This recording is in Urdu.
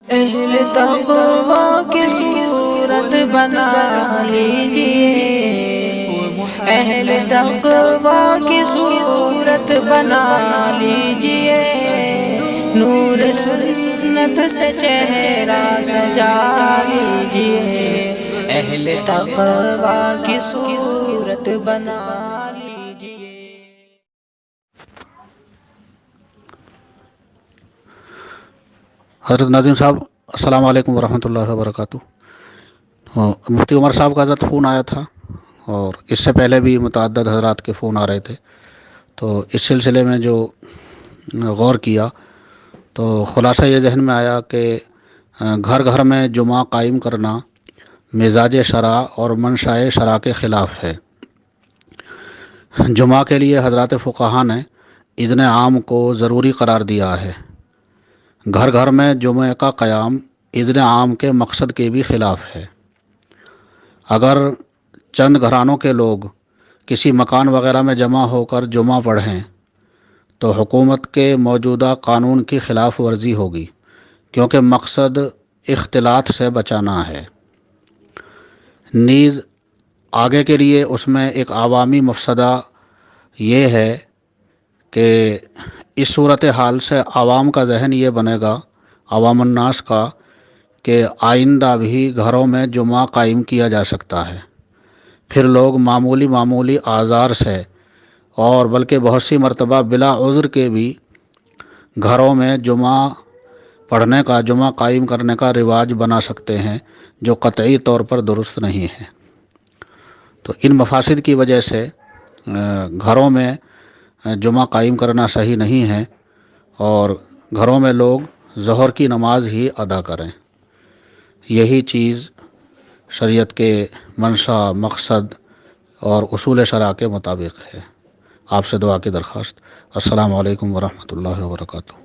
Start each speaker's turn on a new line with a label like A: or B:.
A: اہل تقوی کی صورت بنا لیجئے، اہل تقوی کی صورت بنا لیجئے، نور سنت سے چہرہ سجا لیجئے، اہل تقوی کی صورت بنا لیجئے۔
B: حضرت ناظم صاحب السلام علیکم ورحمۃ اللہ وبرکاتہ۔ مفتی عمر صاحب کا حضرت فون آیا تھا، اور اس سے پہلے بھی متعدد حضرات کے فون آ رہے تھے، تو اس سلسلے میں جو غور کیا تو خلاصہ یہ ذہن میں آیا کہ گھر گھر میں جمعہ قائم کرنا مزاج شرع اور منشاء شرع کے خلاف ہے۔ جمعہ کے لیے حضرات فقہا نے اذن عام کو ضروری قرار دیا ہے۔ گھر گھر میں جمعہ کا قیام اذن عام کے مقصد کے بھی خلاف ہے۔ اگر چند گھرانوں کے لوگ کسی مکان وغیرہ میں جمع ہو کر جمعہ پڑھیں تو حکومت کے موجودہ قانون کی خلاف ورزی ہوگی، کیونکہ مقصد اختلاط سے بچانا ہے۔ نیز آگے کے لیے اس میں ایک عوامی مفسدہ یہ ہے کہ اس صورتحال سے عوام کا ذہن یہ بنے گا، عوام الناس کا، کہ آئندہ بھی گھروں میں جمعہ قائم کیا جا سکتا ہے۔ پھر لوگ معمولی اعذار سے اور بلکہ بہت سی مرتبہ بلا عذر کے بھی گھروں میں جمعہ پڑھنے کا، جمعہ قائم کرنے کا رواج بنا سکتے ہیں، جو قطعی طور پر درست نہیں ہے۔ تو ان مفاسد کی وجہ سے گھروں میں جمعہ قائم کرنا صحیح نہیں ہے، اور گھروں میں لوگ ظہر کی نماز ہی ادا کریں۔ یہی چیز شریعت کے منشا، مقصد اور اصول شرع کے مطابق ہے۔ آپ سے دعا کی درخواست۔ السلام علیکم ورحمۃ اللہ وبرکاتہ۔